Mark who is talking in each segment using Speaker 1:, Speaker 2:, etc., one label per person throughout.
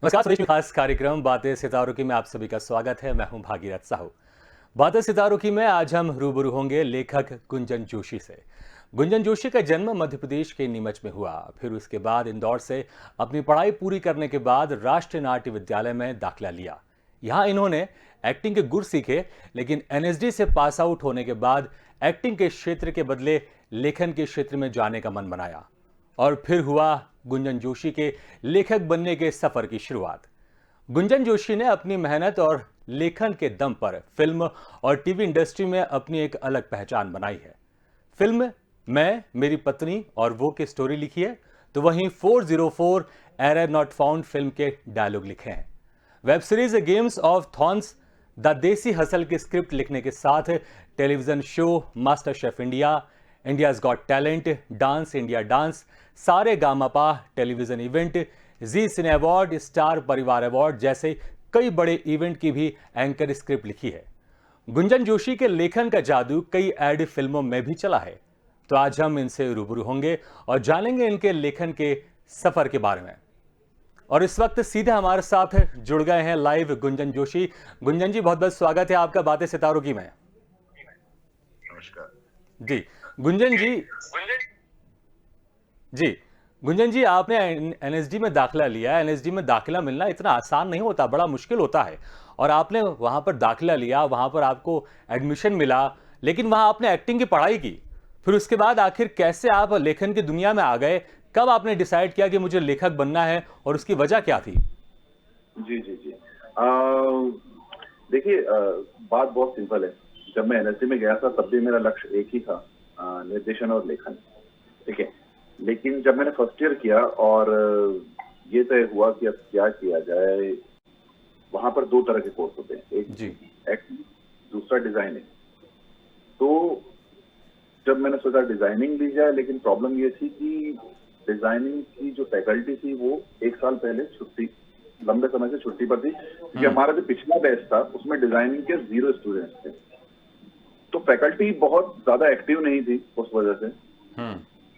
Speaker 1: नमस्कार, सुरेश की खास कार्यक्रम बातें सितारों की में आप सभी का स्वागत है। मैं हूं भागीरथ साहू। बातें सितारों की में आज हम रूबरू होंगे लेखक गुंजन जोशी से। गुंजन जोशी का जन्म मध्य प्रदेश के नीमच में हुआ। फिर उसके बाद इंदौर से अपनी पढ़ाई पूरी करने के बाद राष्ट्रीय नाट्य विद्यालय में दाखिला लिया। यहाँ इन्होंने एक्टिंग के गुर सीखे, लेकिन एनएसडी से पास आउट होने के बाद एक्टिंग के क्षेत्र के बदले लेखन के क्षेत्र में जाने का मन बनाया और फिर हुआ गुंजन जोशी के लेखक बनने के सफर की शुरुआत। गुंजन जोशी ने अपनी मेहनत और लेखन के दम पर फिल्म और टीवी इंडस्ट्री में अपनी एक अलग पहचान बनाई है। फिल्म मैं, मेरी पत्नी और वो की स्टोरी लिखी है, तो वहीं 404 एरर नॉट फाउंड फिल्म के डायलॉग लिखे हैं। Web series games of thrones the देसी हसल की स्क्रिप्ट लिखने के साथ television show master chef India, India's got talent, dance India dance, सारे गामापा टेलीविजन इवेंट, जी सिने अवार्ड, स्टार परिवार अवार्ड जैसे कई बड़े इवेंट की भी एंकर स्क्रिप्ट लिखी है। गुंजन जोशी के लेखन का जादू कई एड फिल्मों में भी चला है। तो आज हम इनसे रूबरू होंगे और जानेंगे इनके लेखन के सफर के बारे में। और इस वक्त सीधे हमारे साथ जुड़ गए हैं लाइव गुंजन जोशी। गुंजन जी, बहुत बहुत स्वागत है आपका बातें सितारों की में।
Speaker 2: नमस्कार
Speaker 1: जी गुंजन जी। जी गुंजन जी, आपने एनएसडी में दाखिला लिया। एनएसडी में दाखिला मिलना इतना आसान नहीं होता, बड़ा मुश्किल होता है। और आपने वहां पर दाखिला लिया, वहां पर आपको एडमिशन मिला, लेकिन वहां आपने एक्टिंग की पढ़ाई की। फिर उसके बाद आखिर कैसे आप लेखन की दुनिया में आ गए? कब आपने डिसाइड किया कि मुझे लेखक बनना है और उसकी वजह क्या थी?
Speaker 2: जी जी जी देखिए, बात बहुत सिंपल है। जब मैं एनएसडी में गया था तब भी मेरा लक्ष्य एक ही था, निर्देशन और लेखन। ठीक है, लेकिन जब मैंने फर्स्ट ईयर किया और ये तय हुआ कि अब क्या किया जाए, वहां पर दो तरह के कोर्स होते हैं, एक एक्टिंग, दूसरा डिजाइनिंग। तो जब मैंने सोचा डिजाइनिंग ली जाए, लेकिन प्रॉब्लम ये थी कि डिजाइनिंग की जो फैकल्टी थी वो एक साल पहले लंबे समय से छुट्टी पर थी, क्योंकि हमारा जो पिछला बैच था उसमें डिजाइनिंग के 0 स्टूडेंट्स थे। तो फैकल्टी बहुत ज्यादा एक्टिव नहीं थी उस वजह से।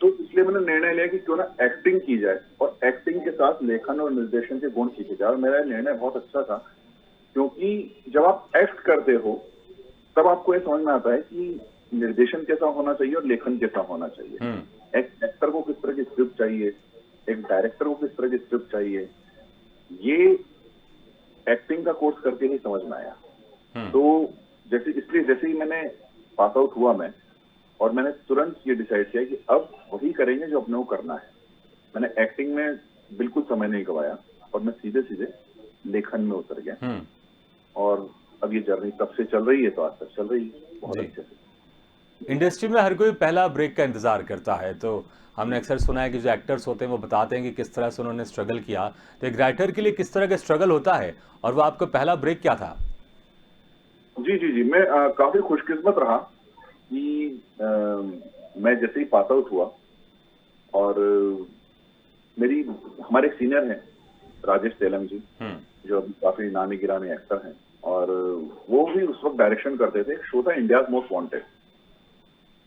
Speaker 2: तो इसलिए मैंने निर्णय लिया कि क्यों ना एक्टिंग की जाए और एक्टिंग के साथ लेखन और निर्देशन के गुण सीखे जाए। और मेरा निर्णय बहुत अच्छा था, क्योंकि जब आप एक्ट करते हो तब आपको ये समझ में आता है कि निर्देशन कैसा होना चाहिए और लेखन कैसा होना चाहिए। एक एक्टर को किस तरह की स्क्रिप्ट चाहिए, एक डायरेक्टर को किस तरह की स्क्रिप्ट चाहिए, ये एक्टिंग का कोर्स करके ही समझ में आया। तो जैसे ही मैंने पास आउट हुआ मैं, और मैंने तुरंत ये डिसाइड किया कि अब वही करेंगे जो अपने को करना है। मैंने एक्टिंग में बिल्कुल समय नहीं गवाया और मैं सीधे सीधे लेखन में उतर गया। और अब ये जर्नी तब से चल रही है, तो आज तक चल रही है बहुत अच्छे से।
Speaker 1: इंडस्ट्री में हर कोई पहला ब्रेक का इंतजार करता है। तो हमने अक्सर सुना है कि जो एक्टर्स होते हैं वो बताते हैं कि किस तरह से उन्होंने स्ट्रगल किया। तो एक राइटर के लिए किस तरह का स्ट्रगल होता है, और वो आपका पहला ब्रेक क्या था?
Speaker 2: जी जी जी मैं काफी खुशकिस्मत रहा कि मैं जैसे ही पास आउट हुआ, और हमारे एक सीनियर हैं राजेश तेलंग जी, जो अभी काफी नामी गिरामी एक्टर हैं, और वो भी उस वक्त डायरेक्शन करते थे। एक शो था इंडियाज मोस्ट वांटेड।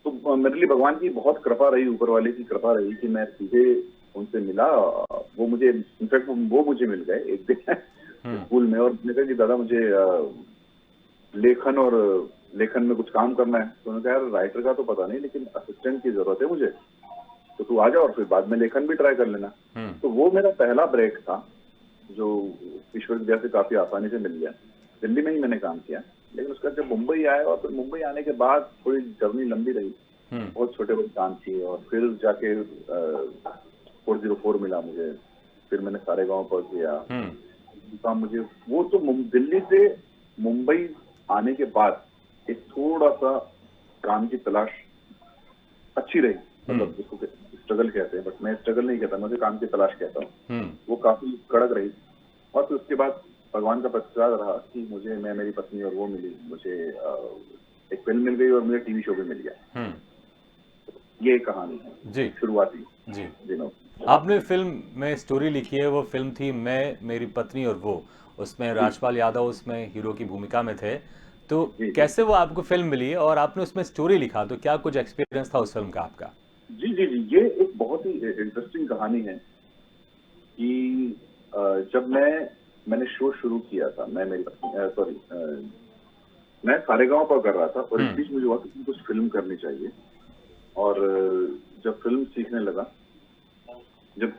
Speaker 2: तो मेरे लिए भगवान की बहुत कृपा रही, ऊपर वाले की कृपा रही कि मैं सीधे उनसे मिला। वो मुझे इनफैक्ट वो मुझे मिल गए एक दिन स्कूल में, और मैंने कहा कि दादा मुझे लेखन में कुछ काम करना है। तो उन्होंने कहा यार राइटर का तो पता नहीं, लेकिन असिस्टेंट की जरूरत है मुझे, तो तू आ जा और फिर बाद में लेखन भी ट्राई कर लेना। तो वो मेरा पहला ब्रेक था, जो ईश्वर विद्या से काफी आसानी से मिल गया। दिल्ली में ही मैंने काम किया, लेकिन उसका जब मुंबई आया, और फिर मुंबई आने के बाद थोड़ी जर्नी लंबी रही, बहुत छोटे बड़े काम किए, और फिर जाके 404 मिला मुझे। फिर मैंने सारे गाँव पर किया काम। मुझे वो तो दिल्ली से मुंबई आने के बाद एक थोड़ा सा काम की तलाश अच्छी रही, मतलब जिसको स्ट्रगल कहते हैं, बट मैं स्ट्रगल नहीं कहता, मुझे काम की तलाश कहता हूँ। वो काफी कड़क रही, और फिर उसके बाद भगवान का प्रसाद रहा कि मैं, मेरी पत्नी और वो मिली। मुझे एक फिल्म मिल गई और मुझे टीवी शो भी मिल गया। ये कहानी है
Speaker 1: जी
Speaker 2: शुरुआती
Speaker 1: जी
Speaker 2: दिनों।
Speaker 1: आपने फिल्म में स्टोरी लिखी है, वो फिल्म थी मैं, मेरी पत्नी और वो। उसमें राजपाल यादव उसमें हीरो की भूमिका में थे। तो कैसे वो आपको फिल्म मिली और आपने उसमें स्टोरी लिखा, तो क्या कुछ एक्सपीरियंस था उस फिल्म का आपका?
Speaker 2: जी जी जी ये एक बहुत ही इंटरेस्टिंग कहानी है कि जब मैंने शो शुरू किया था, मैं सारेगांव पर कर रहा था और इस बीच मुझे हुआ कि कुछ फिल्म करनी चाहिए। और जब फिल्म सीखने लगा, जब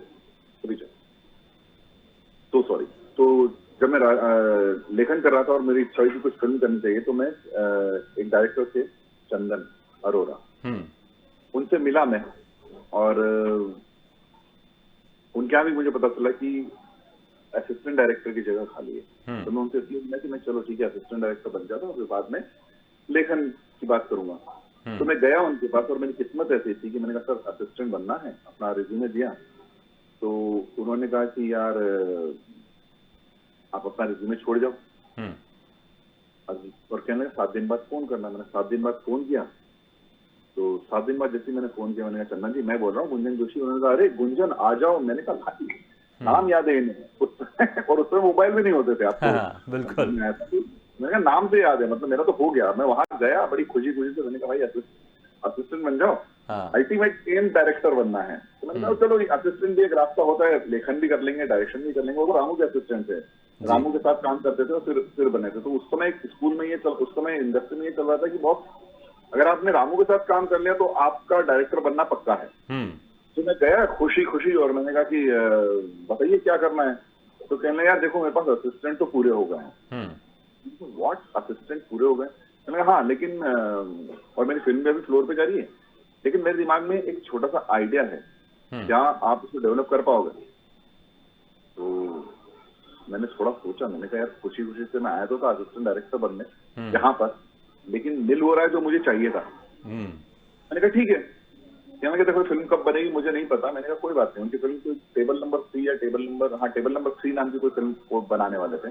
Speaker 2: तो जब मैं लेखन कर रहा था और मेरी इच्छा हुई कि कुछ फिल्म करनी चाहिए, तो मैं एक डायरेक्टर थे चंदन अरोरा, उनसे मिला मैं। और उनके यहाँ भी मुझे पता चला कि असिस्टेंट डायरेक्टर की जगह खाली है। तो मैं उनसे इसलिए मिला कि मैं चलो ठीक है असिस्टेंट डायरेक्टर बन जाता हूँ, फिर बाद में लेखन की बात करूंगा। तो मैं गया उनके पास और मेरी किस्मत ऐसी थी कि मैंने कहा सर असिस्टेंट बनना है, अपना रिज्यूमे दिया। तो उन्होंने कहा कि यार आप अपना रिज्यूमे छोड़ जाओ। और कहने लगा 7 दिन बाद फोन करना। मैंने 7 दिन बाद फोन किया, तो 7 दिन बाद जैसे मैंने फोन किया, मैंने कहा चंदन जी मैं बोल रहा हूँ गुंजन जोशी। उन्होंने कहा अरे गुंजन आ जाओ। मैंने कहा भाई नाम याद है इन्हें और उसमें मोबाइल भी नहीं होते थे आपको।
Speaker 1: हाँ, बिल्कुल।
Speaker 2: मैंने कहा नाम से याद है, मतलब मेरा तो हो गया। मैं वहां गया बड़ी खुशी से, मैंने कहा भाई असिस्टेंट बन जाओ, अल्टीमेट एम डायरेक्टर बनना है। तो मैंने कहा चलो असिस्टेंट भी एक रास्ता होता है, लेखन भी कर लेंगे, डायरेक्शन भी कर लेंगे। वो रामू के असिस्टेंट थे, रामू के साथ काम करते थे और फिर बने थे। तो उस समय स्कूल में उस समय इंडस्ट्री में ये चल रहा था कि बहुत अगर आपने रामू के साथ काम कर लिया तो आपका डायरेक्टर बनना पक्का है। तो मैं गया खुशी और मैंने कहा कि बताइए क्या करना है। तो कहने लगा यार देखो मेरे पास असिस्टेंट तो पूरे हो गए हैं। व्हाट असिस्टेंट पूरे हो गए? मैंने कहा हाँ लेकिन और मेरी फिल्म भी अभी फ्लोर पे जा रही है, लेकिन मेरे दिमाग में एक छोटा सा आइडिया है, क्या आप उसको डेवलप कर पाओगे? तो मैंने थोड़ा सोचा, मैंने कहा यार खुशी से मैं आया तो था असिस्टेंट डायरेक्टर बनने यहाँ पर, लेकिन मिल हो रहा है जो मुझे चाहिए था। मैंने कहा ठीक है। कहने लगे देखो फिल्म कब बनेगी मुझे नहीं पता। मैंने कहा कोई बात नहीं। उनकी फिल्म कोई टेबल नंबर 3 या टेबल नंबर 3 नाम की कोई फिल्म को बनाने वाले थे।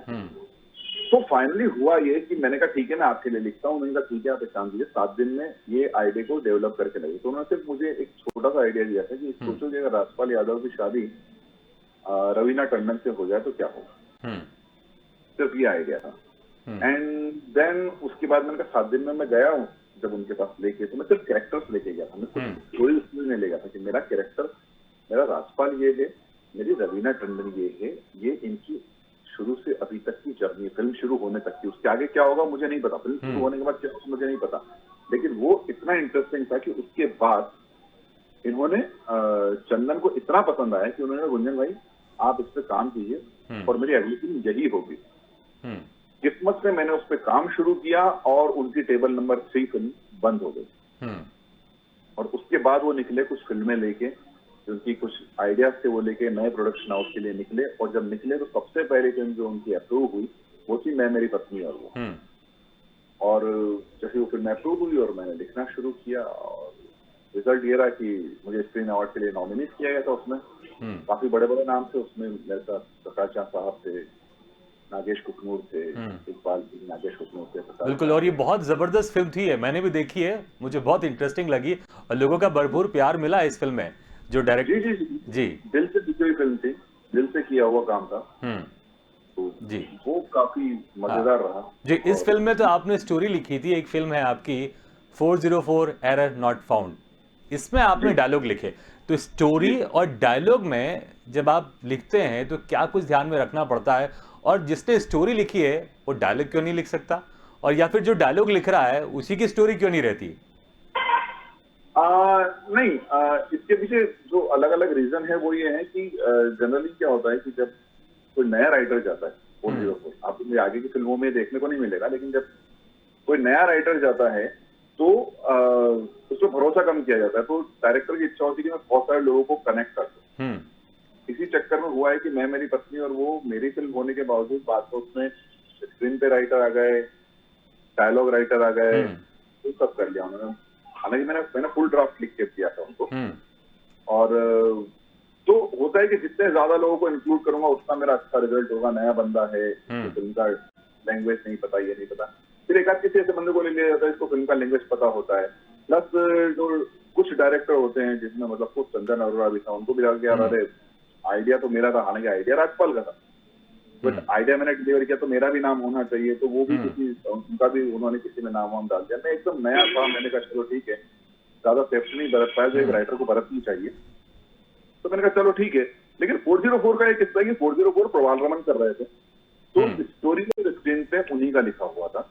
Speaker 2: तो फाइनली हुआ ये कि मैंने कहा ठीक है मैं आपके लिए लिखता हूँ। उन्होंने कहा ठीक है आप एक काम कीजिए, 7 दिन में ये आइडिया को डेवलप करके लगे। तो उन्होंने सिर्फ मुझे एक छोटा सा आइडिया दिया था कि सोचो कि अगर राजपाल यादव की शादी रवीना टंडन से हो जाए तो क्या होगा। सिर्फ ये आइडिया था। एंड देन उसके बाद मैंने कहा 7 दिन में मैं गया हूँ जब उनके पास लेके, तो मैं सिर्फ कैरेक्टर्स लेके गया था। मैं कोई उसमें नहीं ले गया था कि मेरा कैरेक्टर, मेरा राजपाल ये है, मेरी रवीना टंडन ये है, ये इनकी शुरू से अभी तक की जर्नी, फिल्म शुरू होने तक की। उसके आगे क्या होगा मुझे नहीं पता, फिल्म शुरू होने के बाद क्या होगा मुझे नहीं पता, लेकिन वो इतना इंटरेस्टिंग था कि उसके बाद इन्होंने चंदन को इतना पसंद आया कि उन्होंने गुंजन भाई आप इस पे काम कीजिए और मेरी अगली फिल्म यही होगी। किस्मत से मैंने उस पर काम शुरू किया और उनकी टेबल नंबर 3 फिल्म बंद हो गई। और उसके बाद वो निकले कुछ फिल्में लेके, उनकी कुछ आइडियाज थे वो लेके नए प्रोडक्शन हाउस के लिए निकले। और जब निकले तो सबसे पहली फिल्म जो उनकी अप्रूव हुई वो थी मैं मेरी पत्नी और वो। और जैसे वो फिल्म अप्रूव हुई और मैंने लिखना शुरू किया और रिजल्ट ये रहा कि मुझे स्क्रीन अवार्ड के लिए नॉमिनेट किया गया था। उसमें काफी बड़े बड़े नाम थे, उसमें मेरे साथ प्रकाश झा साहब थे, नागेश कुकनूर थे, इकबाल नागेश कुकनूर थे।
Speaker 1: बिल्कुल, और ये बहुत जबरदस्त फिल्म थी, है मैंने भी देखी है, मुझे बहुत इंटरेस्टिंग लगी और लोगों का भरपूर प्यार मिला इस फिल्म में। जो डायरेक्ट
Speaker 2: जी दिल से लिखी हुई फिल्म थी, दिल से किया हुआ काम था। तो
Speaker 1: जी
Speaker 2: वो काफी मजेदार रहा
Speaker 1: जी। इस फिल्म में तो आपने स्टोरी लिखी थी, एक फिल्म है आपकी 404 एरर नॉट फाउंड, इसमें आपने डायलॉग लिखे। तो स्टोरी और डायलॉग में जब आप लिखते हैं तो क्या कुछ ध्यान में रखना पड़ता है, और जिसने स्टोरी लिखी है वो डायलॉग क्यों नहीं लिख सकता, और या फिर जो डायलॉग लिख रहा है उसी की स्टोरी क्यों नहीं रहती?
Speaker 2: नहीं, इसके पीछे जो अलग अलग रीजन है वो ये है कि जनरली क्या होता है कि जब कोई नया राइटर जाता है 404, आपको आगे की फिल्मों में देखने को नहीं मिलेगा, लेकिन जब कोई नया राइटर जाता है तो उस पर भरोसा कम किया जाता है। तो डायरेक्टर की इच्छा होती है कि मैं बहुत सारे लोगों को कनेक्ट कर दूं। इसी चक्कर में हुआ है कि मैं मेरी पत्नी और वो मेरी फिल्म होने के बावजूद बात तो उसमें स्क्रीन पे राइटर आ गए, डायलॉग राइटर आ गए, तो सब कर लिया उन्होंने। हालांकि मैंने फुल ड्राफ्ट लिख के दिया था उनको। और तो होता है कि जितने ज्यादा लोगों को इंक्लूड करूंगा उतना मेरा अच्छा रिजल्ट होगा। नया बंदा है, फिल्म का लैंग्वेज नहीं पता, ये नहीं पता, फिर एक आध किसी ऐसे बंदे को ले लिया जाता है जिसको फिल्म का लैंग्वेज पता होता है। प्लस जो कुछ डायरेक्टर होते हैं जिसमें मतलब कुछ चंदन अरोरा भी था, उनको भी लगा कि यार अरे आइडिया तो मेरा था, हालांकि आइडिया राजपाल का था, बट आइडिया मैंने डिलीवर किया तो मेरा भी नाम होना चाहिए। तो वो भी उनका भी उन्होंने किसी में नाम वाम डाल दिया। मैं एकदम नया था, मैंने कहा चलो ठीक है, ज्यादा सेफ्टी नहीं बरत पाया जो एक राइटर को बरतनी चाहिए। तो मैंने कहा चलो ठीक है, लेकिन 404 का एक किस्सा है कि 404 प्रवाल रमन कर रहे थे, तो स्टोरी का स्क्रीन पे उन्हीं का लिखा हुआ था,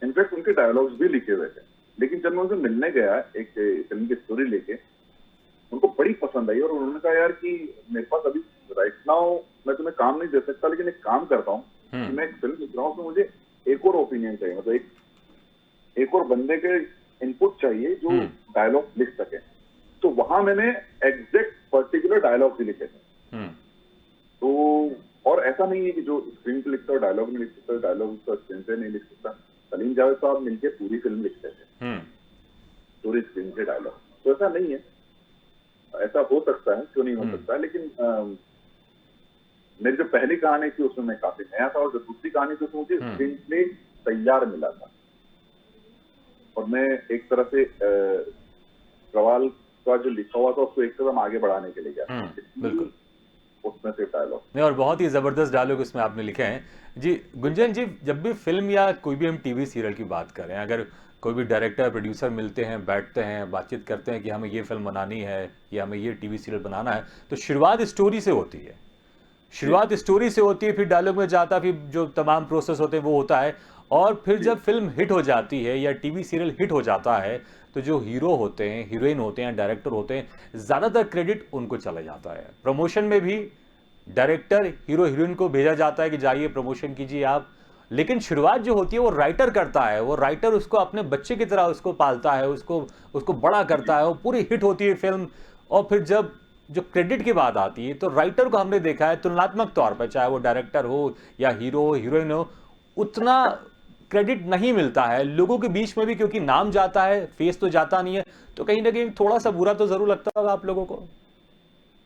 Speaker 2: इनफैक्ट उनके डायलॉग्स भी लिखे हुए थे। लेकिन जब मैं उनसे मिलने गया एक फिल्म की स्टोरी लेके, उनको बड़ी पसंद आई और उन्होंने कहा यार कि मेरे पास अभी राइट नाउ मैं तुम्हें काम नहीं दे सकता, लेकिन एक काम करता हूँ कि मैं एक फिल्म लिख रहा हूँ, उसमें मुझे एक और ओपिनियन चाहिए, मतलब एक और बंदे के इनपुट चाहिए जो डायलॉग लिख सके। तो वहां मैंने एग्जैक्ट पर्टिकुलर डायलॉग भी लिखे थे। तो और ऐसा नहीं है कि जो स्क्रीन पे लिखता है डायलॉग नहीं लिख सकता, डायलॉग स्क्रीन पे नहीं लिख सकता। सलीम जावेद साहब मिलके पूरी फिल्म लिखते थे, पूरी स्क्रीन पे डायलॉग। तो ऐसा नहीं है, ऐसा हो सकता है, क्यों नहीं हो सकता है। लेकिन मेरी जो पहली कहानी थी उसमें मैं काफी नया था, और जो दूसरी कहानी थी उसमें मुझे स्क्रीन प्ले तैयार मिला था, और मैं एक तरह से प्रवाल का जो लिखा हुआ था उसको एक कदम आगे बढ़ाने के लिए गया।
Speaker 1: बिल्कुल,
Speaker 2: उसमें से डायलॉग
Speaker 1: नहीं, और बहुत ही ज़बरदस्त डायलॉग उसमें आपने लिखे हैं जी। गुंजन जी, जब भी फिल्म या कोई भी हम टीवी सीरियल की बात करें, अगर कोई भी डायरेक्टर प्रोड्यूसर मिलते हैं, बैठते हैं, बातचीत करते हैं कि हमें ये फिल्म बनानी है या हमें ये टीवी सीरियल बनाना है, तो शुरुआत स्टोरी से होती है। शुरुआत स्टोरी से होती है, फिर डायलॉग में जाता, फिर जो तमाम प्रोसेस होते हैं वो होता है, और फिर जब फिल्म हिट हो जाती है या टीवी सीरियल हिट हो जाता है, तो जो हीरो होते हैं, हीरोइन होते हैं, डायरेक्टर होते हैं, ज़्यादातर क्रेडिट उनको चला जाता है। प्रमोशन में भी डायरेक्टर हीरो हीरोइन को भेजा जाता है कि जाइए प्रमोशन कीजिए आप, लेकिन शुरुआत जो होती है वो राइटर करता है। वो राइटर उसको अपने बच्चे की तरह उसको पालता है, उसको उसको बड़ा करता है, वो पूरी हिट होती है फिल्म। और फिर जब जो क्रेडिट की बात आती है, तो राइटर को हमने देखा है तुलनात्मक तौर पर, चाहे वो डायरेक्टर हो या हीरो हो, हीरोइन हो, उतना क्रेडिट नहीं मिलता है लोगों के बीच में भी, क्योंकि नाम जाता है, फेस तो जाता नहीं है। तो कहीं ना कहीं थोड़ा सा बुरा तो जरूर लगता होगा आप लोगों को।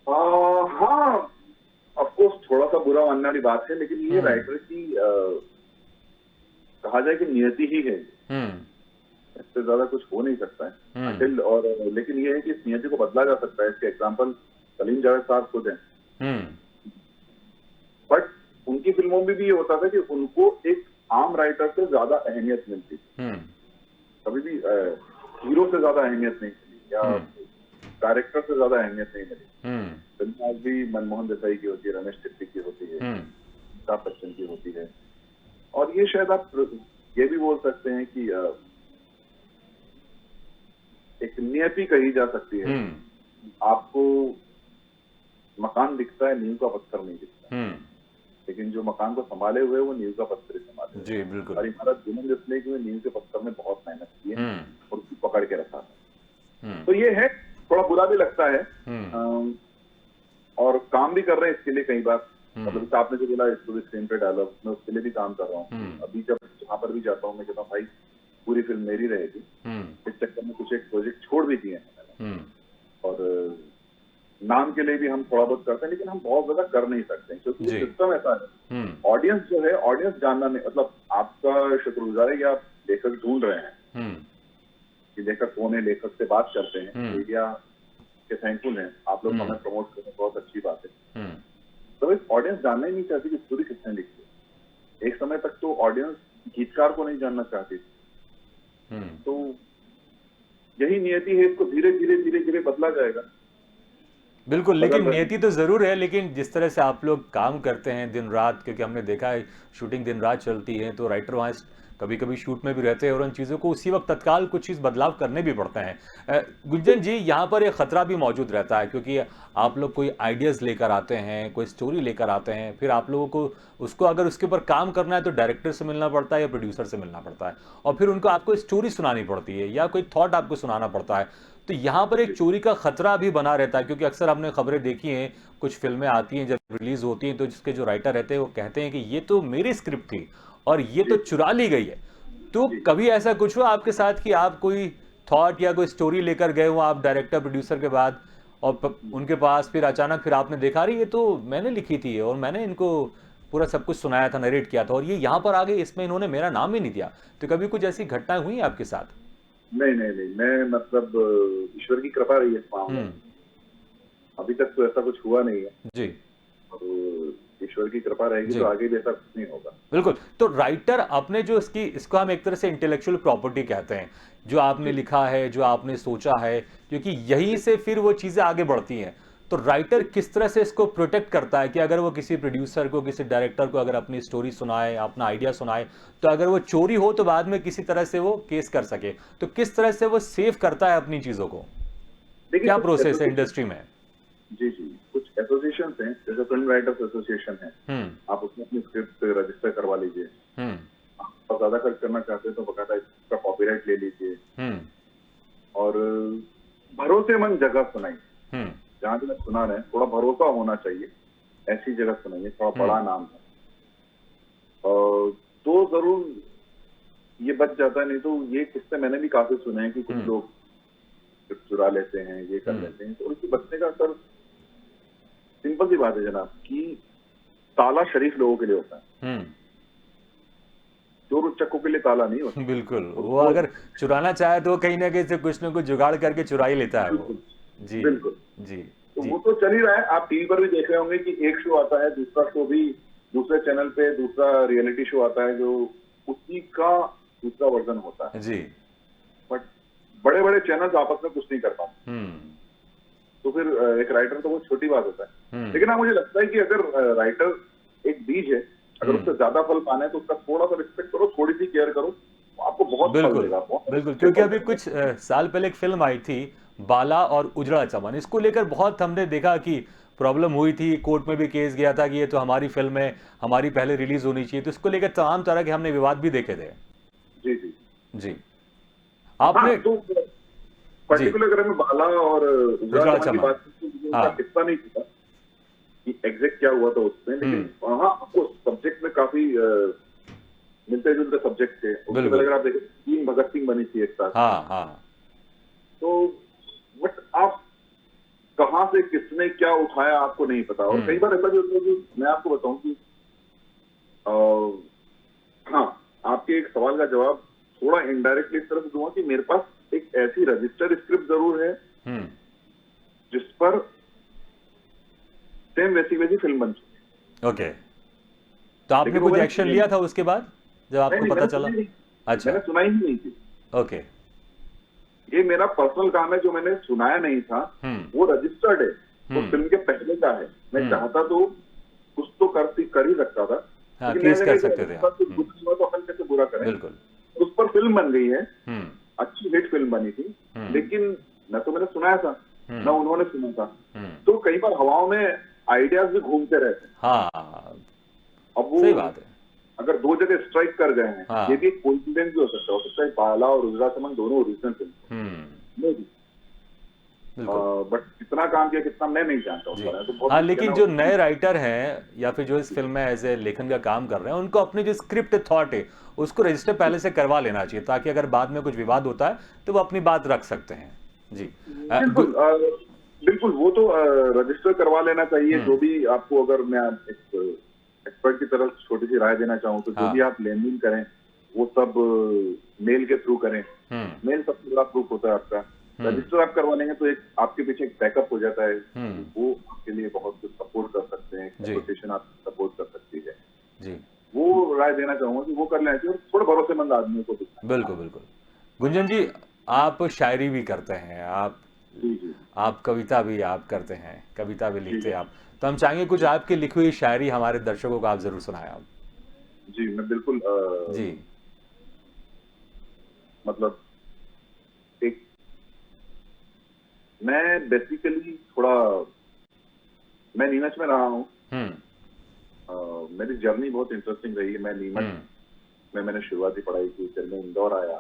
Speaker 2: हाँ, ऑफकोर्स थोड़ा सा बुरा मानने वाली बात है, लेकिन ये राइटर की कहा जाए कि नियति ही है, इससे ज्यादा कुछ हो नहीं सकता है अटिल। और लेकिन ये है कि इस नियति को बदला जा सकता है। इसके एग्जांपल सलीम जावेद साहब खुद हैं, बट उनकी फिल्मों में भी ये होता था कि उनको एक आम राइटर से ज्यादा अहमियत मिलती थी, कभी भी हीरो से ज्यादा अहमियत नहीं मिली या डायरेक्टर से ज्यादा अहमियत नहीं मिली। फिल्म आज भी मनमोहन देसाई की होती है, रमेश तिवारी की होती है, अमिताभ बच्चन की होती है, और ये शायद आप ये भी बोल सकते हैं कि एक नियति कही जा सकती है। आपको मकान दिखता है, नींव का पत्थर नहीं दिखता, लेकिन जो मकान को संभाले हुए वो नींव का पत्थर ही संभाले हुए।
Speaker 1: जी बिल्कुल।
Speaker 2: और इमारत बुलंद इसलिए कि नींव के पत्थर में बहुत मेहनत की है और उसको पकड़ के रखा है। तो ये है, थोड़ा बुरा भी लगता है, और काम भी कर रहे हैं इसके लिए कई बार। मतलब आपने जो बोला स्क्रीन पे डायलॉग, मैं उसके लिए भी काम कर रहा हूँ। अभी जब जहाँ पर भी जाता हूँ मैं कहता हूँ भाई पूरी फिल्म मेरी रहेगी। इस चक्कर में कुछ एक प्रोजेक्ट छोड़ भी दिए हैं, और नाम के लिए भी हम थोड़ा बहुत करते हैं, लेकिन हम बहुत ज्यादा कर नहीं सकते क्योंकि सिस्टम ऐसा है। ऑडियंस जो है, ऑडियंस जानना नहीं, मतलब आपका शुक्रगुजार है कि आप लेखक ढूंढ रहे हैं कि लेखक कौन है, लेखक से बात करते हैं, मीडिया के थैंकफुल हैं, आप लोग हमें प्रमोट करें, बहुत अच्छी बात है। तो इस ऑडियंस जानना ही नहीं चाहती कि स्टोरी किसने लिखी है। एक समय तक तो ऑडियंस गीतकार को नहीं जानना चाहती थी। तो यही नियति है, इसको धीरे धीरे धीरे धीरे बदला जाएगा।
Speaker 1: बिल्कुल, लेकिन नियति तो जरूर है, लेकिन जिस तरह से आप लोग काम करते हैं दिन रात, क्योंकि हमने देखा है शूटिंग दिन रात चलती है, तो राइटर वहाँ कभी कभी शूट में भी रहते हैं और उन चीज़ों को उसी वक्त तत्काल कुछ चीज़ बदलाव करने भी पड़ते हैं। गुंजन जी, यहाँ पर एक खतरा भी मौजूद रहता है, क्योंकि आप लोग कोई आइडियाज़ लेकर आते हैं, कोई स्टोरी लेकर आते हैं, फिर आप लोगों को उसको अगर उसके ऊपर काम करना है तो डायरेक्टर से मिलना पड़ता है या प्रोड्यूसर से मिलना पड़ता है, और फिर उनको आपको स्टोरी सुनानी पड़ती है या कोई थॉट आपको सुनाना पड़ता है। तो यहाँ पर एक चोरी का खतरा भी बना रहता है, क्योंकि अक्सर हमने खबरें देखी हैं, कुछ फिल्में आती हैं जब रिलीज होती हैं तो जिसके जो राइटर रहते हैं वो कहते हैं कि ये तो मेरी स्क्रिप्ट थी और ये तो चुरा ली गई है। तो कभी ऐसा कुछ हुआ आपके साथ कि आप कोई थॉट या कोई स्टोरी लेकर गए हो आप डायरेक्टर प्रोड्यूसर के बाद, और उनके पास फिर अचानक फिर आपने देखा रही ये तो मैंने लिखी थी और मैंने इनको पूरा सब कुछ सुनाया था, नरेट किया था, और ये यहाँ पर आ गए, इसमें इन्होंने मेरा नाम ही नहीं दिया। तो कभी कुछ ऐसी घटनाएं हुई आपके साथ?
Speaker 2: नहीं, मैं मतलब ईश्वर की कृपा रही है इस मामले में। अभी तक तो ऐसा कुछ हुआ नहीं है
Speaker 1: जी,
Speaker 2: और ईश्वर की कृपा रहेगी तो आगे भी ऐसा कुछ नहीं होगा।
Speaker 1: बिल्कुल। तो राइटर अपने जो इसको हम एक तरह से इंटेलेक्चुअल प्रॉपर्टी कहते हैं, जो आपने लिखा है, जो आपने सोचा है, क्योंकि यहीं से फिर वो चीजें आगे बढ़ती हैं। तो राइटर किस तरह से इसको प्रोटेक्ट करता है कि अगर वो किसी प्रोड्यूसर को, किसी डायरेक्टर को अगर अपनी स्टोरी सुनाए, अपना आइडिया सुनाए, तो अगर वो चोरी हो तो बाद में किसी तरह से वो केस कर सके, तो किस तरह से वो सेव करता है अपनी चीजों को?
Speaker 2: देखिए
Speaker 1: क्या
Speaker 2: कुछ
Speaker 1: प्रोसेस है इंडस्ट्री में?
Speaker 2: जी जी, कुछ एसोसिएशन हैं, जैसे फिल्म राइटर्स एसोसिएशन है, आप उसमें अपनी स्क्रिप्ट रजिस्टर करवा लीजिए।
Speaker 1: हम्म
Speaker 2: आप ज्यादा खर्च करना चाहते हैं तो बकायदा इसका कॉपीराइट ले लीजिए
Speaker 1: हम्म
Speaker 2: और भरोसेमंद जगह सुनाइए।
Speaker 1: हम्म
Speaker 2: जहाँ भी आप सुना रहे हैं थोड़ा भरोसा होना चाहिए, ऐसी जगह सुनाइए, थोड़ा बड़ा नाम है तो जरूर ये बच जाता है। नहीं तो ये किस्से मैंने भी काफी सुने हैं कि कुछ लोग चुरा लेते हैं, ये कर लेते हैं, तो उनसे बचने का सर सिंपल सी बात है जनाब कि ताला शरीफ लोगों के लिए होता है, चोर उच्चकों के लिए ताला नहीं होता।
Speaker 1: बिल्कुल, वो अगर चुराना चाहे तो कहीं ना कहीं से कुछ ना कुछ जुगाड़ करके चुरा ही लेता है वो। जी
Speaker 2: बिल्कुल।
Speaker 1: जी
Speaker 2: तो
Speaker 1: जी
Speaker 2: वो तो चल ही रहा है, आप टीवी पर भी देख रहे होंगे कि एक शो आता है, दूसरा शो भी दूसरे चैनल पे दूसरा रियलिटी शो आता है जो उसी का दूसरा वर्जन होता है।
Speaker 1: जी
Speaker 2: बट बड़े बड़े चैनल्स आपस में कुछ नहीं कर पाते, तो फिर एक राइटर तो वो छोटी बात होता है। लेकिन हाँ मुझे लगता है कि अगर राइटर एक बीज है, अगर उससे ज्यादा फल पाना है तो उसका थोड़ा सा रिस्पेक्ट करो, थोड़ी सी केयर करो, तो आपको बहुत फल
Speaker 1: बिल्कुल
Speaker 2: देगा, बहुत
Speaker 1: बिल्कुल। क्योंकि अभी कुछ साल पहले एक फिल्म आई थी बाला और उजड़ा चमन, इसको लेकर बहुत हमने देखा कि प्रॉब्लम हुई थी, कोर्ट में भी केस गया था कि ये तो हमारी फिल्म है, हमारी पहले रिलीज होनी चाहिए, तो इसको लेकर तमाम तरह के हमने विवाद भी देखे थे।
Speaker 2: जी जी
Speaker 1: जी
Speaker 2: हाँ
Speaker 1: आपने
Speaker 2: तो पर्टिकुलर अगर मैं बाला और उजड़ा
Speaker 1: उजड़ा
Speaker 2: चमन की
Speaker 1: चमन,
Speaker 2: बात की तो उनका
Speaker 1: हाँ।
Speaker 2: किस्सा नहीं था कि एग्जैक्ट क्या हुआ था उसमें, लेकिन हाँ आपको सब्जेक्ट में काफी मिलते जुलते सब्जेक्ट थे। उसके
Speaker 1: बिल्कुल।
Speaker 2: पहले अगर आप देखें टीम भगत सिंह बनी थी एक साथ,
Speaker 1: हाँ हाँ
Speaker 2: तो बट आप कहाँ से किसने क्या उठाया आपको नहीं पता। और कई बार ऐसा भी होता है कि मैं आपको बताऊं कि हाँ आपके एक सवाल का जवाब थोड़ा इनडायरेक्टली इस तरह से दूंगा कि मेरे पास एक ऐसी रजिस्टर स्क्रिप्ट जरूर है जिस पर सेम वैसी वैसी फिल्म बन चुकी है।
Speaker 1: ओके, तो आपने
Speaker 2: लेकिन वो
Speaker 1: कुछ
Speaker 2: मैंने
Speaker 1: एक्शन
Speaker 2: सुनी
Speaker 1: लिया
Speaker 2: नहीं।
Speaker 1: था उसके बाद जब आपको
Speaker 2: नहीं,
Speaker 1: पता
Speaker 2: मैंने
Speaker 1: चला?
Speaker 2: सुनी नहीं।
Speaker 1: अच्छा,
Speaker 2: मैंने सुनाई ही नहीं थी।
Speaker 1: ओके।
Speaker 2: ये मेरा पर्सनल काम है, जो मैंने सुनाया नहीं था वो रजिस्टर्ड है, वो फिल्म के पहले का है। मैं चाहता तो कुछ तो कर ही सकता था,
Speaker 1: हाँ,
Speaker 2: लेकिन
Speaker 1: केस
Speaker 2: मैंने
Speaker 1: कर
Speaker 2: कहा
Speaker 1: सकते
Speaker 2: कि
Speaker 1: थे
Speaker 2: अगर
Speaker 1: आप।
Speaker 2: कुछ नहीं हुआ तो अपन कैसे बुरा करें।
Speaker 1: बिल्कुल।
Speaker 2: उस पर फिल्म बन गई है, अच्छी हिट फिल्म बनी थी, लेकिन न तो मैंने सुनाया था न उन्होंने सुना था। तो कई बार हवाओं में आइडियाज भी घूमते रहते हैं।
Speaker 1: हाँ,
Speaker 2: अब वो
Speaker 1: सही बात है।
Speaker 2: अगर दो जगह स्ट्राइक कर गए हैं,
Speaker 1: हाँ।
Speaker 2: ये भी एक कोइंसिडेंस भी हो सकता है बाला और उजड़ा चमन दोनों ओरिजिनल फिल्म,
Speaker 1: बिल्कुल।
Speaker 2: बट कितना काम किया कितना मैं नहीं जानता हूँ, तो बहुत
Speaker 1: हाँ,
Speaker 2: कुछ
Speaker 1: लेकिन
Speaker 2: कहना
Speaker 1: जो
Speaker 2: होता
Speaker 1: नए राइटर हैं या फिर जो इस फिल्म में एज ए लेखन का काम कर रहे हैं, उनको अपनी जो स्क्रिप्ट थॉट है उसको रजिस्टर पहले से करवा लेना चाहिए, ताकि अगर बाद में कुछ विवाद होता है तो वो अपनी बात रख सकते हैं। जी
Speaker 2: बिल्कुल बिल्कुल, वो तो रजिस्टर करवा लेना चाहिए। जो भी आपको, अगर मैं एक एक्सपर्ट की तरफ छोटी सी राय देना चाहूँ तो जो भी आप लेन देन करें वो सब मेल के थ्रू करें। मेल सबसे बड़ा प्रूफ होता है आपका। रजिस्टर आप करवा लेंगे तो एक आपके पीछे एक बैकअप हो जाता है, वो आपके लिए बहुत कुछ सपोर्ट कर सकते हैं, एसोसिएशन आपको सपोर्ट कर सकती है।
Speaker 1: जी,
Speaker 2: वो राय देना चाहूंगा कि वो कर लेना चाहिए, और थोड़ा भरोसेमंद आदमी को दिखना।
Speaker 1: बिल्कुल बिल्कुल। गुंजन जी, आप शायरी भी करते हैं,
Speaker 2: जी जी
Speaker 1: आप कविता भी आप करते हैं, कविता भी लिखते हैं
Speaker 2: जी
Speaker 1: आप, तो हम चाहेंगे कुछ आपकी लिखी हुई शायरी हमारे दर्शकों को आप जरूर सुनाएं आप।
Speaker 2: जी, मैं बिल्कुल
Speaker 1: जी
Speaker 2: मतलब एक मैं बेसिकली थोड़ा मैं नीमच में रहा हूँ। मेरी जर्नी बहुत इंटरेस्टिंग रही है। मैं नीमच में मैंने शुरुआती पढ़ाई की, फिर मैं इंदौर आया,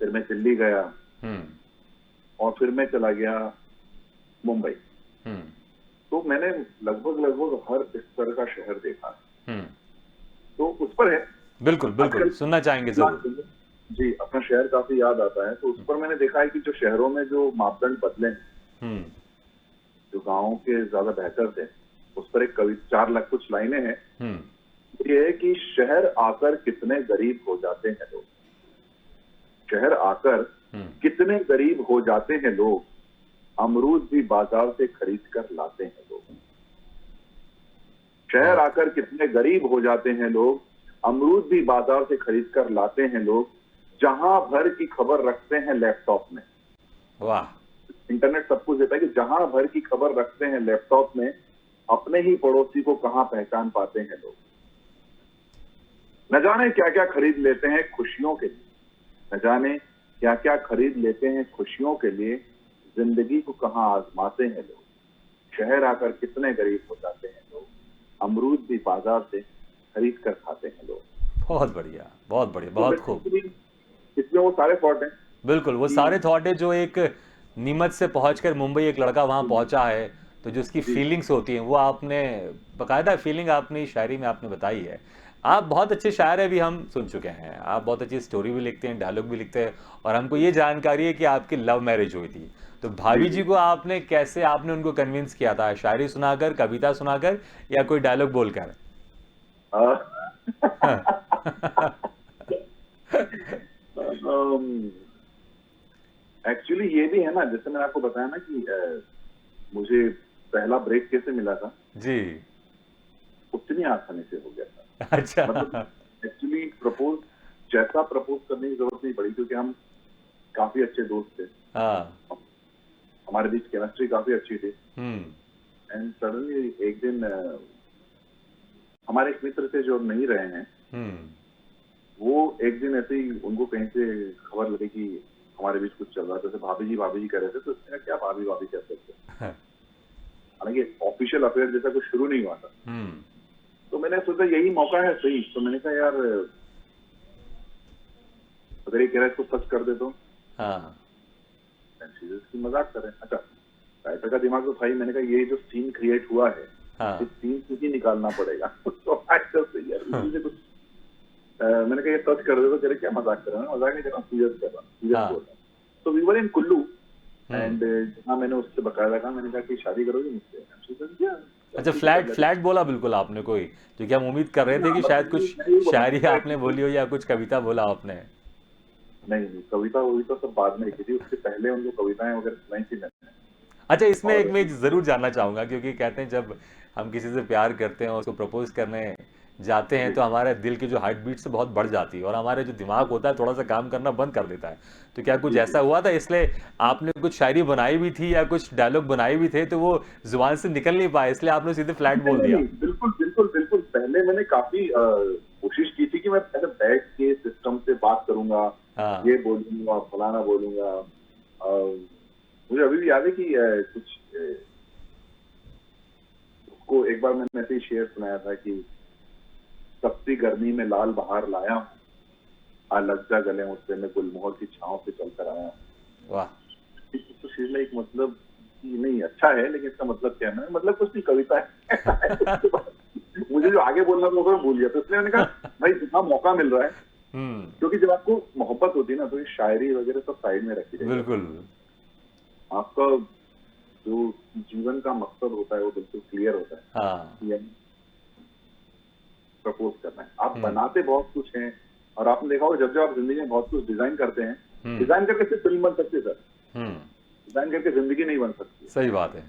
Speaker 2: फिर मैं दिल्ली गया, और फिर मैं चला गया मुंबई। तो मैंने लगभग हर इस तरह का शहर देखा है। तो उस पर है
Speaker 1: बिल्कुल बिल्कुल, सुनना चाहेंगे जरूर।
Speaker 2: जी, अपना शहर काफी याद आता है। तो उस पर मैंने देखा है कि जो शहरों में जो मापदंड बदले हैं, जो गाँव के ज्यादा बेहतर थे, उस पर एक कवि 4 लाख कुछ लाइनें हैं। ये है कि शहर आकर कितने गरीब हो जाते हैं लोग, शहर आकर कितने गरीब हो जाते हैं लोग, अमरूद भी बाजार से खरीद कर लाते हैं लोग। शहर आकर कितने गरीब हो जाते हैं लोग, अमरूद भी बाजार से खरीद कर लाते हैं लोग, जहां भर की खबर रखते हैं लैपटॉप में।
Speaker 1: वाह,
Speaker 2: इंटरनेट सब कुछ देता है कि जहां भर की खबर रखते हैं लैपटॉप में, अपने ही पड़ोसी को कहां पहचान पाते हैं लोग। न जाने क्या क्या खरीद लेते हैं खुशियों के लिए, न जाने क्या क्या खरीद लेते हैं खुशियों के लिए, जिंदगी को कहां आजमाते हैं लोग। शहर आकर कितने गरीब हो जाते हैं लोग, अमरूद भी बाजार से खरीद कर खाते हैं लोग।
Speaker 1: बहुत बढ़िया, बहुत बढ़िया,
Speaker 2: तो
Speaker 1: बहुत खूब।
Speaker 2: बेसिकली इसमें वो सारे थॉट हैं
Speaker 1: बिल्कुल, वो
Speaker 2: कि
Speaker 1: सारे थॉट है जो एक नीमच से पहुंचकर मुंबई एक लड़का वहां पहुंचा है, तो जो उसकी
Speaker 2: जी
Speaker 1: फीलिंग्स होती हैं वो आपने बकायदा फीलिंग अपनी शायरी में आपने बताई है। आप बहुत अच्छे शायर है भी हम सुन चुके हैं, आप बहुत अच्छी स्टोरी भी लिखते हैं, डायलॉग भी लिखते हैं, और हमको ये जानकारी है कि आपकी लव मैरिज हुई थी। तो
Speaker 2: जी
Speaker 1: भाभी
Speaker 2: जी
Speaker 1: जी को आपने कैसे आपने उनको कन्विंस किया था, शायरी सुनाकर, कविता सुनाकर, या कोई डायलॉग बोलकर?
Speaker 2: एक्चुअली ये भी है ना, जैसे मैंने आपको बताया ना कि मुझे पहला ब्रेक कैसे मिला था,
Speaker 1: जी।
Speaker 2: उतनी आसानी से हो गया था।
Speaker 1: अच्छा।
Speaker 2: मतलब एक्चुअली प्रपोज, जैसा प्रपोज करने की जरूरत नहीं पड़ी, क्योंकि हम काफी अच्छे दोस्त थे,
Speaker 1: हाँ।
Speaker 2: हमारे बीच केमिस्ट्री काफी अच्छी थी।
Speaker 1: हम्म।
Speaker 2: एंड सडनली एक दिन हमारे एक मित्र थे जो नहीं रहे हैं,
Speaker 1: हम्म।
Speaker 2: वो एक दिन ऐसे ही उनको कहीं से खबर लगी कि हमारे बीच कुछ चल रहा है, जैसे भाभी जी कह रहे थे, तो उसने कहा, क्या भाभी भाभी कह सकते हैं। हालांकि ऑफिशियल अफेयर जैसा कुछ शुरू नहीं हुआ था,
Speaker 1: हम्म।
Speaker 2: तो मैंने सोचा यही मौका है सही। तो मैंने कहा यार, अगर ये कह रहा है इसको सच कर दे तो
Speaker 1: हाँ।
Speaker 2: की मजाक करें। अच्छा, राइटर का दिमाग तो था ही। मैंने कहा ये जो सीन क्रिएट हुआ है, इस
Speaker 1: हाँ।
Speaker 2: सीन से ही निकालना पड़ेगा। तो एक्टर से यार इसी से कुछ मैंने कहा ये सच कर दे तो। कह रहे क्या मजाक कर रहा है, मजाक नहीं कर रहा, सीरियस कर रहा हूँ, सीरियस
Speaker 1: हाँ।
Speaker 2: बोल रहा हूँ। तो we were in Kullu
Speaker 1: hmm.
Speaker 2: And जहाँ मैंने उससे बकायदा कहा, मैंने कहा कि शादी करोगे मुझसे? She said, "Yeah,
Speaker 1: अच्छा,
Speaker 2: ठीक है,
Speaker 1: फ्लैट
Speaker 2: कर
Speaker 1: फ्लैट बोला बिल्कुल आपने कोई, क्योंकि हम उम्मीद कर रहे थे कि शायद कुछ
Speaker 2: मैंने यही बोला,
Speaker 1: शायरी
Speaker 2: मैंने कहा
Speaker 1: आपने बोली हो या कुछ कविता बोला आपने।
Speaker 2: नहीं नहीं, कविता वविता सब बाद में लिखी थी, उसके पहले उनको कविताएं वगैरह सुनाई थी मैंने।
Speaker 1: अच्छा, इसमें एक
Speaker 2: और
Speaker 1: मैं जरूर जानना चाहूंगा, क्योंकि कहते हैं जब हम किसी से प्यार करते हैं और उसको प्रपोज करने जाते हैं
Speaker 2: जी
Speaker 1: तो हमारे दिल की जो हार्ट बीट से बहुत बढ़ जाती है और हमारे जो दिमाग होता है थोड़ा सा काम करना बंद कर देता है। तो क्या कुछ
Speaker 2: जी
Speaker 1: ऐसा
Speaker 2: जी।
Speaker 1: हुआ था, इसलिए आपने कुछ शायरी बनाई भी थी या कुछ डायलॉग बनाए भी थे तो वो जुबान से निकल नहीं पाए, इसलिए आपने सीधे फ्लैट
Speaker 2: नहीं
Speaker 1: बोल
Speaker 2: नहीं
Speaker 1: दिया?
Speaker 2: नहीं, बिल्कुल बिल्कुल बिल्कुल। पहले मैंने काफी कोशिश की थी कि मैं पहले बैठ के सिस्टम से बात करूंगा,
Speaker 1: हाँ।
Speaker 2: ये बोलूंगा, फलाना बोलूंगा। मुझे अभी भी याद है कि कुछ उसको एक बार मैंने ऐसे ही शेर सुनाया था कि सख्ती गर्मी में लाल बहार लाया हूँ, आ लग जा गले मुझसे, मैं गुलमोहर की छांव पे चलकर आया हूँ।
Speaker 1: वाह।
Speaker 2: तो शेर में एक मतलब कि नहीं अच्छा है, लेकिन इसका मतलब क्या है? मैंने मतलब कुछ नहीं, कविता है। मुझे जो आगे बोलना था वो मैं भूल गया, तो इसलिए मैंने कहा भाई जितना मौका मिल रहा है,
Speaker 1: हम्म।
Speaker 2: क्योंकि जब आपको मोहब्बत होती है ना, तो ये शायरी वगैरह सब साइड में रखी जाएगी।
Speaker 1: बिल्कुल।
Speaker 2: आपका जो जीवन का मकसद होता है वो बिल्कुल क्लियर होता है
Speaker 1: हाँ।
Speaker 2: कि प्रपोज करना है। आप
Speaker 1: हम्म।
Speaker 2: बनाते बहुत कुछ हैं, और आपने देखा होगा जब जब आप जिंदगी में बहुत कुछ डिजाइन करते हैं,
Speaker 1: हम्म।
Speaker 2: डिजाइन करके सिर्फ फिल्म बन सकती है सर,
Speaker 1: हम्म।
Speaker 2: डिजाइन करके जिंदगी नहीं बन सकती।
Speaker 1: सही बात है।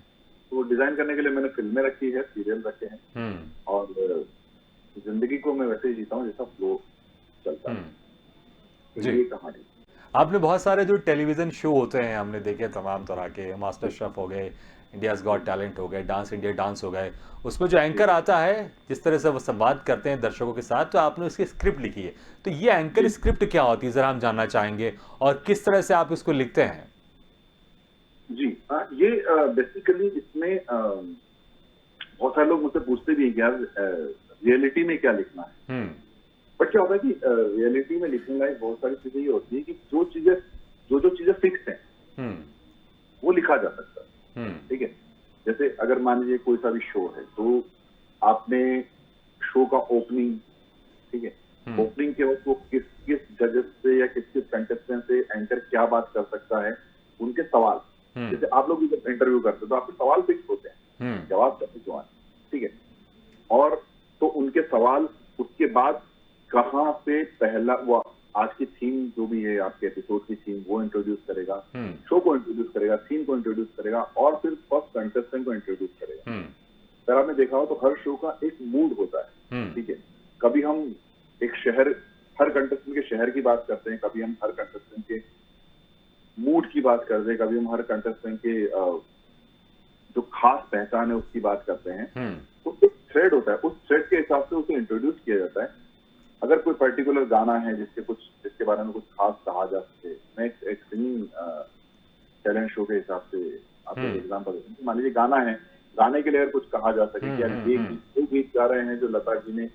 Speaker 2: तो डिजाइन करने के लिए मैंने फिल्में रखी है, सीरियल रखे हैं,
Speaker 1: हम्म।
Speaker 2: और जिंदगी को मैं वैसे ही जीता हूँ जैसा फ्लो चलता है। तो
Speaker 1: जी।
Speaker 2: ये कहानी।
Speaker 1: आपने बहुत सारे जो टेलीविज़न शो होते हैं हमने देखे तमाम तरह के, मास्टर शेफ हो गए, इंडियाज़ गॉट टैलेंट हो गए, डांस इंडिया डांस हो गए, उसमें जो
Speaker 2: जी
Speaker 1: एंकर आता है जिस तरह से वो संवाद करते हैं दर्शकों के साथ, तो आपने उसकी स्क्रिप्ट लिखी है, तो ये एंकर
Speaker 2: जी
Speaker 1: स्क्रिप्ट क्या होती है ज़रा हम जानना चाहेंगे, और किस तरह से आप इसको लिखते हैं?
Speaker 2: जी। ये बेसिकली इसमें बहुत सारे लोग मुझसे पूछते भी हैं कि यार रियलिटी में क्या लिखना है।
Speaker 1: हम्म।
Speaker 2: बट क्या होता है कि रियलिटी में लिखने लायक बहुत सारी चीजें ये होती है कि जो चीजें फिक्स हैं
Speaker 1: हम्म।
Speaker 2: वो लिखा जा सकता है।
Speaker 1: हम्म।
Speaker 2: ठीक है, जैसे अगर मान लीजिए कोई सा भी शो है, तो आपने शो का ओपनिंग, ठीक है,
Speaker 1: हम्म।
Speaker 2: ओपनिंग के वक्त वो किस किस जजेस से या किस किस कंटेस्टेंट से एंकर क्या बात कर सकता है, उनके सवाल।
Speaker 1: हम्म।
Speaker 2: जैसे आप लोग भी जब इंटरव्यू करते हैं तो आपके सवाल फिक्स होते हैं,
Speaker 1: हम्म।
Speaker 2: जवाब सबसे सवाल, ठीक है। और तो उनके सवाल, उसके बाद कहाँ पे पहला वो आज की थीम जो भी है आपके एपिसोड की थीम वो इंट्रोड्यूस करेगा,
Speaker 1: हम्म।
Speaker 2: शो को इंट्रोड्यूस करेगा, थीम को इंट्रोड्यूस करेगा, और फिर फर्स्ट कंटेस्टेंट को इंट्रोड्यूस करेगा।
Speaker 1: हम्म।
Speaker 2: अगर आपने देखा हो तो हर शो का एक मूड होता है,
Speaker 1: हम्म।
Speaker 2: ठीक है। कभी हम एक शहर, हर कंटेस्टेंट के शहर की बात करते हैं, कभी हम हर कंटेस्टेंट के मूड की बात करते हैं, कभी हम हर कंटेस्टेंट के जो खास पहचान है उसकी बात करते हैं। तो एक थ्रेड होता है, उस थ्रेड के हिसाब से उसे इंट्रोड्यूस किया जाता है। अगर कोई पर्टिकुलर गाना है जिसके बारे में कुछ खास कहा जा सके, मैं एक सिंगिंग टैलेंट शो के हिसाब से आपको एग्जाम्पल देता हूँ। मान लीजिए गाना है, गाने के लिए अगर कुछ कहा जा सके कि यार ये गीत गा रहे हैं जो लता जी ने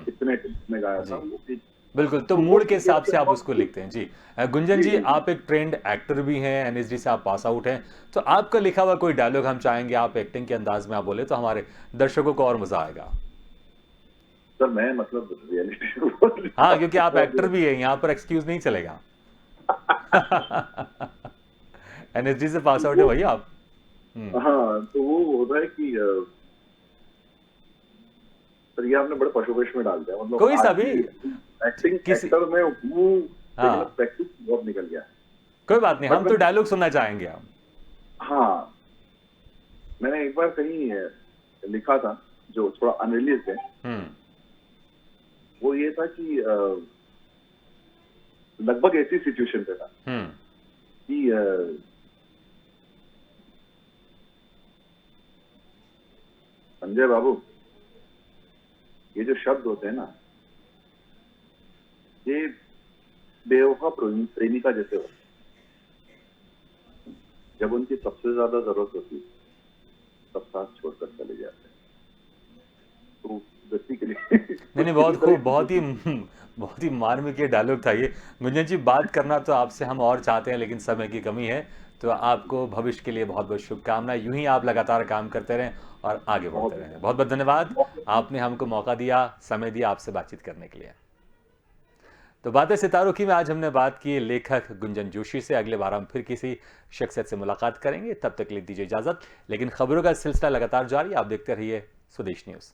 Speaker 2: इतने टेस्ट में गाया था, वो गीत
Speaker 1: बिल्कुल, तो मूड के हिसाब से आप उसको लिखते हैं। जी गुंजन जी, आप एक ट्रेंड एक्टर भी हैं, एनएसडी से आप पास आउट हैं, तो आपका लिखा हुआ कोई डायलॉग हम चाहेंगे आप एक्टिंग के अंदाज में आप बोले तो हमारे दर्शकों को और मजा आएगा।
Speaker 2: सर मैं मतलब रियलिटी
Speaker 1: हाँ, क्योंकि आप एक्टर भी हैं, यहाँ पर एक्सक्यूज नहीं चलेगा। एनएसडी से पास आउट है भैया आप।
Speaker 2: हाँ, तो वो होता है कि सर ये आपने बड़े पशुपेश में डाल दिया। मतलब
Speaker 1: कोई सा भी
Speaker 2: एक्टिंग एक्टर में हूँ, लेकिन प्रैक्टिस बहुत निकल गया।
Speaker 1: कोई बात नहीं, हम तो डायलॉग सुनना चाहेंगे हम।
Speaker 2: हाँ, मैंने एक बार कहीं लिखा था जो थोड़ा अनरिलीज है। वो ये था कि लगभग ऐसी सिचुएशन पे था कि संजय बाबू, ये जो शब्द होते हैं ना, ये बेवफा प्रेमिका जैसे होते हैं। जब उनकी सबसे ज्यादा जरूरत होती है तब साथ छोड़कर चले जाते हैं। तो व्यक्ति के लिए
Speaker 1: नहीं, बहुत खूब, बहुत ही मार्मिक ये डायलॉग था ये। गुंजन जी, बात करना तो आपसे हम और चाहते हैं, लेकिन समय की कमी है। तो आपको भविष्य के लिए बहुत बहुत शुभकामनाएं। यूं ही आप लगातार काम करते रहें और आगे बढ़ते रहें। बहुत बहुत धन्यवाद, आपने हमको मौका दिया, समय दिया आपसे बातचीत करने के लिए। तो बातें सितारों की में आज हमने बात की लेखक गुंजन जोशी से। अगले बार हम फिर किसी शख्सियत से मुलाकात करेंगे, तब तक के लिए दीजिए इजाजत। लेकिन खबरों का सिलसिला लगातार जारी, आप देखते रहिए स्वदेश न्यूज़।